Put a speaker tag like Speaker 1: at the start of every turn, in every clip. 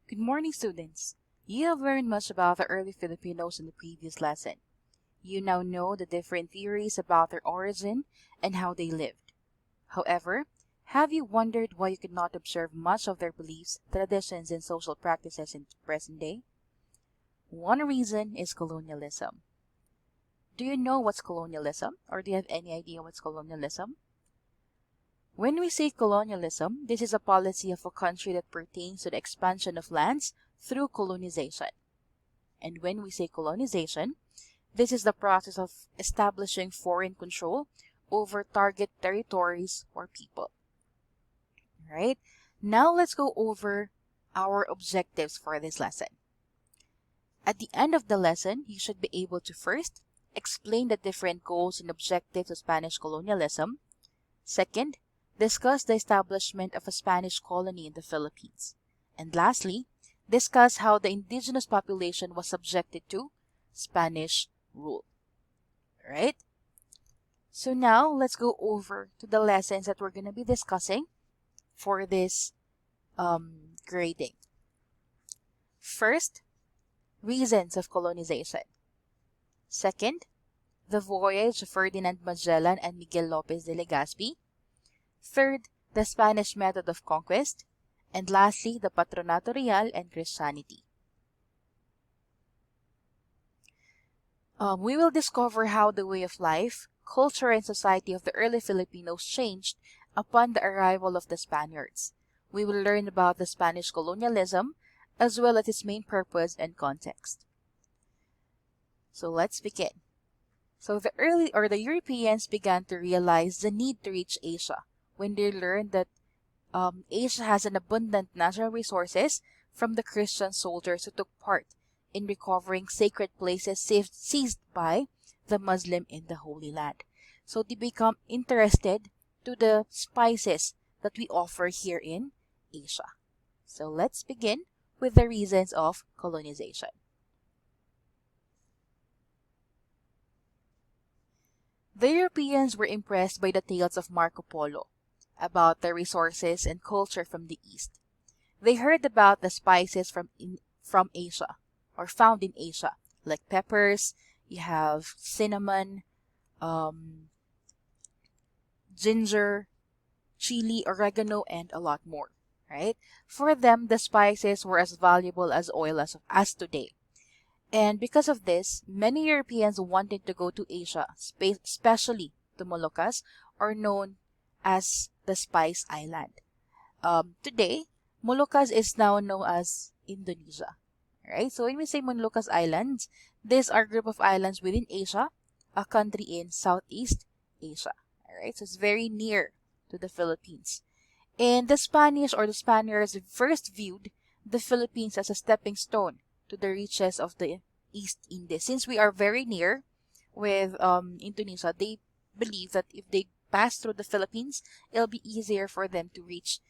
Speaker 1: Good morning, students. You have learned much about the early Filipinos in the previous lesson. You now know the different theories about their origin and how they lived. However, have you wondered why you could not observe much of their beliefs, traditions, and social practices in the present day? One reason is colonialism. Do you know what's colonialism, or do you have any idea what's colonialism? When we say colonialism, this is a policy of a country that pertains to the expansion of lands through colonization. And when we say colonization, this is the process of establishing foreign control over target territories or people. Right? Now let's go over our objectives for this lesson. At the end of the lesson, you should be able to first explain the different goals and objectives of Spanish colonialism. Second, discuss the establishment of a Spanish colony in the Philippines. And lastly, discuss how the indigenous population was subjected to Spanish rule. Right? So now, let's go over to the lessons that we're going to be discussing for this grading. First, reasons of colonization. Second, the voyage of Ferdinand Magellan and Miguel Lopez de Legazpi. Third, the Spanish method of conquest. And lastly, the Patronato Real and Christianity. We will discover how the way of life, culture, and society of the early Filipinos changed upon the arrival of the Spaniards. We will learn about the Spanish colonialism, as well as its main purpose and context. So let's begin. So the Europeans began to realize the need to reach Asia when they learned that Asia has an abundant natural resources from the Christian soldiers who took part in recovering sacred places seized by the Muslim in the Holy Land. So they become interested to the spices that we offer here in Asia. So let's begin with the reasons of colonization. The Europeans were impressed by the tales of Marco Polo about the resources and culture from the East. They heard about the spices from Asia, or found in Asia, like peppers, you have cinnamon, ginger, chili, oregano, and a lot more, right? For them, the spices were as valuable as oil as today. And because of this, many Europeans wanted to go to Asia, especially the Moluccas, or known as the Spice Island. Today, Moluccas is now known as Indonesia. Right? So when we say Moluccas Islands, these are a group of islands within Asia, a country in Southeast Asia. Alright, so it's very near to the Philippines. And the Spanish or the Spaniards first viewed the Philippines as a stepping stone to the reaches of the East Indies. Since we are very near with Indonesia, they believe that if they pass through the Philippines, it'll be easier for them to reach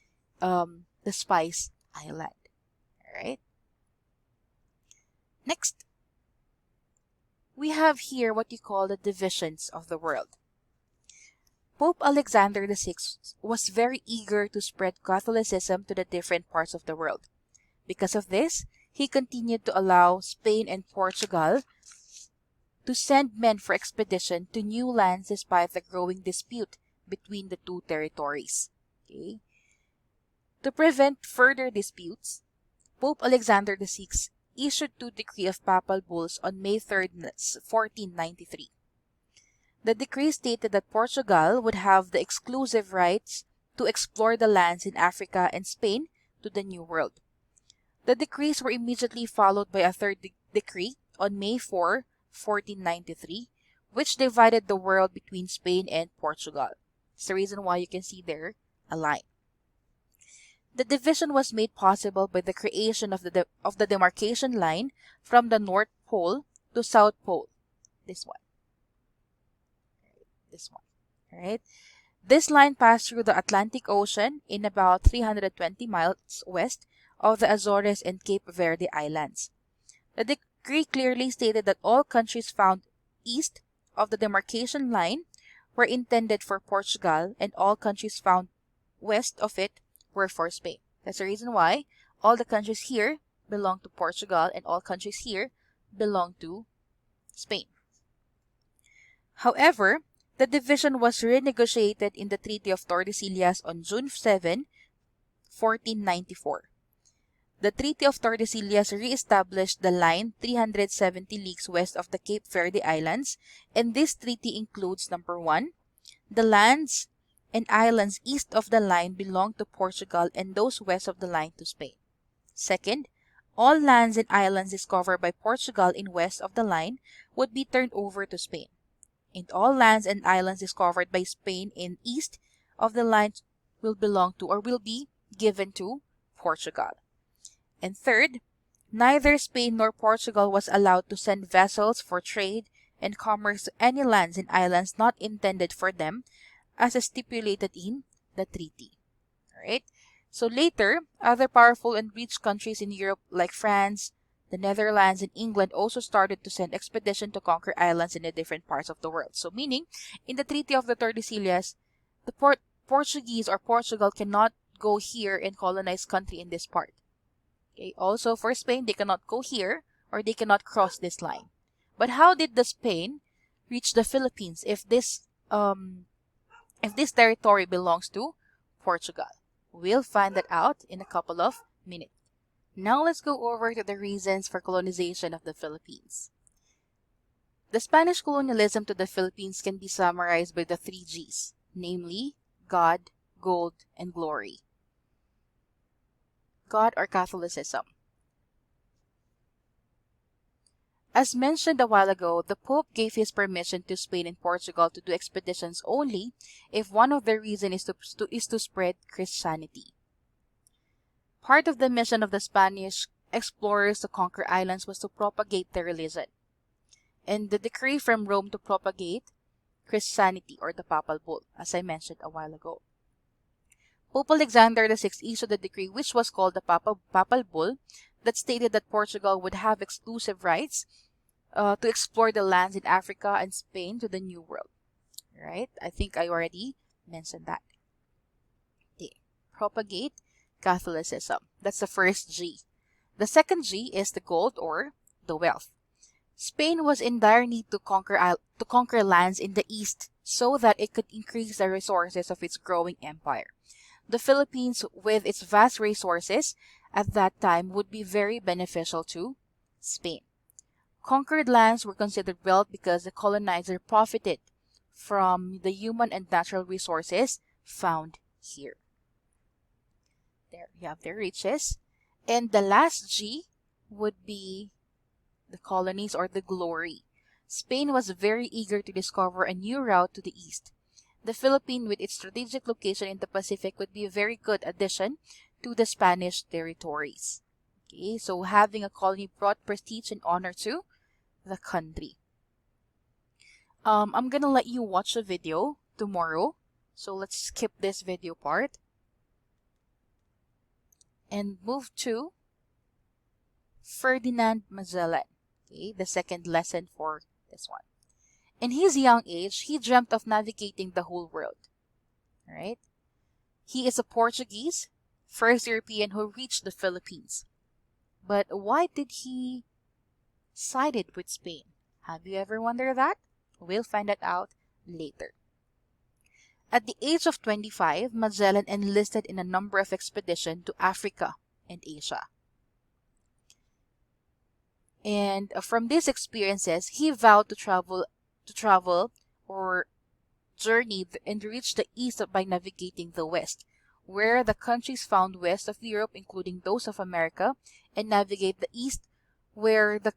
Speaker 1: the Spice Island. Alright? Next, we have here what you call the divisions of the world. Pope Alexander VI was very eager to spread Catholicism to the different parts of the world. Because of this, he continued to allow Spain and Portugal to send men for expedition to new lands despite the growing dispute between the two territories. Okay? To prevent further disputes, Pope Alexander VI issued two decrees of papal bulls on May 3, 1493. The decree stated that Portugal would have the exclusive rights to explore the lands in Africa and Spain to the New World. The decrees were immediately followed by a third decree on May 4, 1493, which divided the world between Spain and Portugal. It's the reason why you can see there a line. The division was made possible by the creation of the demarcation line from the North Pole to South Pole. This one. Alright? This line passed through the Atlantic Ocean in about 320 miles west of the Azores and Cape Verde Islands. The decree clearly stated that all countries found east of the demarcation line were intended for Portugal, and all countries found west of it were for Spain. That's the reason why all the countries here belong to Portugal, and all countries here belong to Spain. However, the division was renegotiated in the Treaty of Tordesillas on June 7, 1494. The Treaty of Tordesillas re-established the line 370 leagues west of the Cape Verde Islands, and this treaty includes number 1, the lands and islands east of the line belong to Portugal and those west of the line to Spain. Second, all lands and islands discovered by Portugal in west of the line would be turned over to Spain, and all lands and islands discovered by Spain in east of the line will belong to or will be given to Portugal. And third, neither Spain nor Portugal was allowed to send vessels for trade and commerce to any lands and islands not intended for them, as stipulated in the treaty. Alright? So later, other powerful and rich countries in Europe like France, the Netherlands, and England also started to send expeditions to conquer islands in the different parts of the world. So meaning, in the Treaty of the Tordesillas, the Portuguese or Portugal cannot go here and colonize country in this part. Okay. Also, for Spain, they cannot go here or they cannot cross this line. But how did the Spain reach the Philippines if this territory belongs to Portugal? We'll find that out in a couple of minutes. Now let's go over to the reasons for colonization of the Philippines. The Spanish colonialism to the Philippines can be summarized by the 3 G's, namely God, gold, and glory. God or Catholicism. As mentioned a while ago, the Pope gave his permission to Spain and Portugal to do expeditions only if one of the reasons is to spread Christianity. Part of the mission of the Spanish explorers to conquer islands was to propagate their religion, and the decree from Rome to propagate Christianity or the Papal Bull, as I mentioned a while ago. Pope Alexander VI issued a decree which was called the Papal Bull that stated that Portugal would have exclusive rights to explore the lands in Africa and Spain to the New World. Right? I think I already mentioned that. Okay. Propagate Catholicism. That's the first G. The second G is the gold or the wealth. Spain was in dire need to conquer lands in the east so that it could increase the resources of its growing empire. The Philippines, with its vast resources at that time, would be very beneficial to Spain. Conquered lands were considered wealth because the colonizer profited from the human and natural resources found here. There you have the riches. And the last G would be the colonies or the glory. Spain was very eager to discover a new route to the east. The Philippines, with its strategic location in the Pacific, would be a very good addition to the Spanish territories. Okay, so having a colony brought prestige and honor to the country. I'm gonna let you watch a video tomorrow. So let's skip this video part and move to Ferdinand Magellan. Okay, the second lesson for this one. In his young age, he dreamt of navigating the whole world. Right? He is a Portuguese, first European who reached the Philippines. But why did he sided with Spain? Have you ever wondered that? We'll find that out later. At the age of 25, Magellan enlisted in a number of expeditions to Africa and Asia. And from these experiences, he vowed to travel or journey and reach the east by navigating the west, where the countries found west of Europe, including those of America, and navigate the east, where the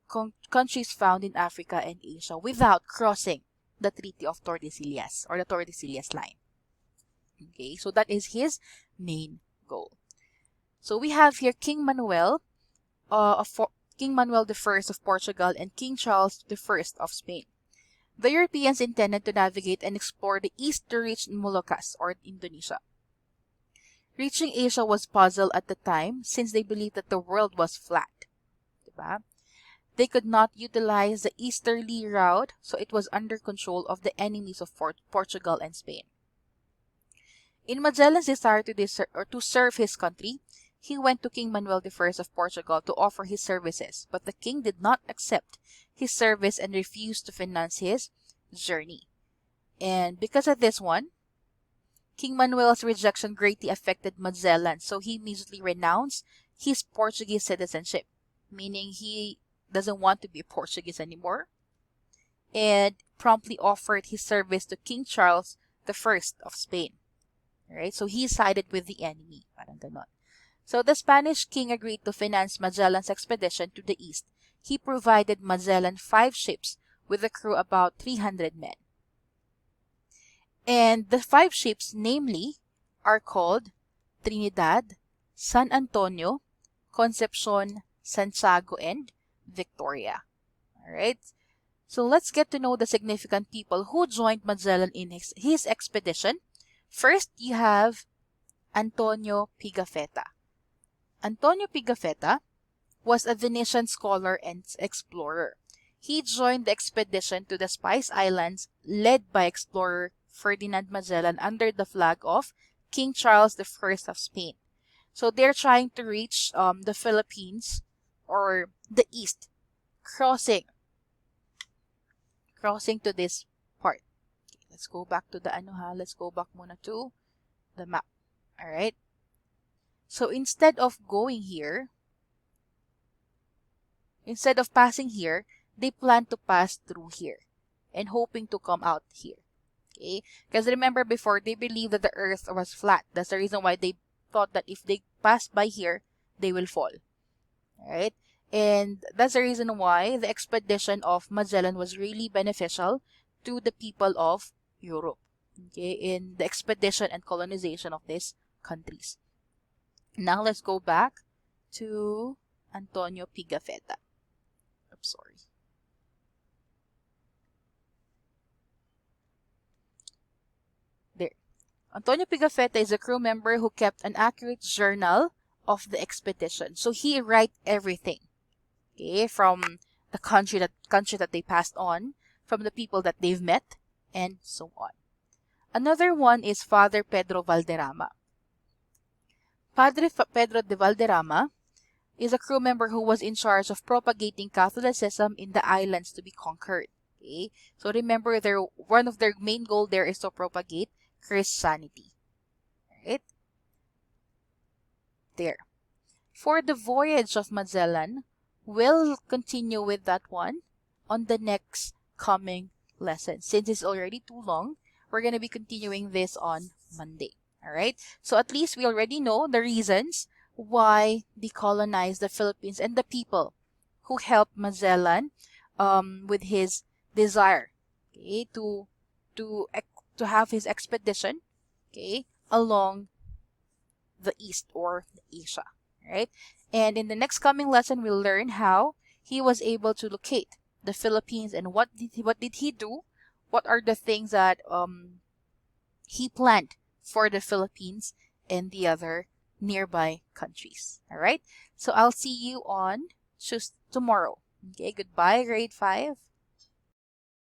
Speaker 1: countries found in Africa and Asia, without crossing the Treaty of Tordesillas or the Tordesillas line. Okay, so that is his main goal. So we have here King Manuel I of Portugal and King Charles I of Spain. The Europeans intended to navigate and explore the east to reach Moluccas or Indonesia. Reaching Asia was puzzle at the time since they believed that the world was flat. Diba? They could not utilize the easterly route, so it was under control of the enemies of Portugal and Spain. In Magellan's desire to serve his country, he went to King Manuel I of Portugal to offer his services, but the king did not accept his service and refused to finance his journey. And because of this one, King Manuel's rejection greatly affected Magellan, so he immediately renounced his Portuguese citizenship, meaning he doesn't want to be Portuguese anymore, and promptly offered his service to King Charles I of Spain. Right? So he sided with the enemy. Parang ganon. So the Spanish king agreed to finance Magellan's expedition to the east. He provided Magellan 5 ships with a crew about 300 men. And the 5 ships, namely, are called Trinidad, San Antonio, Concepcion, Santiago, and Victoria. Alright? So let's get to know the significant people who joined Magellan in his expedition. First, you have Antonio Pigafetta. Antonio Pigafetta was a Venetian scholar and explorer. He joined the expedition to the Spice Islands led by explorer Ferdinand Magellan under the flag of King Charles I of Spain. So they're trying to reach the Philippines or the east, crossing to this part. Okay, let's go back to the let's go back muna to the map. All right. So instead of passing here, they plan to pass through here and hoping to come out here. Okay? Because remember before, they believed that the earth was flat. That's the reason why they thought that if they pass by here, they will fall. Alright? And that's the reason why the expedition of Magellan was really beneficial to the people of Europe. Okay? In the expedition and colonization of these countries. Now let's go back to Antonio Pigafetta. Oops, sorry. There. Antonio Pigafetta is a crew member who kept an accurate journal of the expedition. So he write everything. Okay, from the country that they passed on, from the people that they've met, and so on. Another one is Father Pedro Valderrama. Padre Pedro de Valderrama is a crew member who was in charge of propagating Catholicism in the islands to be conquered. Okay? So remember, one of their main goal there is to propagate Christianity. Right? There. For the voyage of Magellan, we'll continue with that one on the next coming lesson. Since it's already too long, we're going to be continuing this on Monday. Alright? So at least we already know the reasons why they colonized the Philippines and the people who helped Magellan with his desire, okay, to have his expedition, okay, along the east or Asia, right? And in the next coming lesson, we'll learn how he was able to locate the Philippines and what did he do? What are the things that he planned for the Philippines and the other nearby countries. All right. So I'll see you on tomorrow. Okay. Goodbye, grade 5.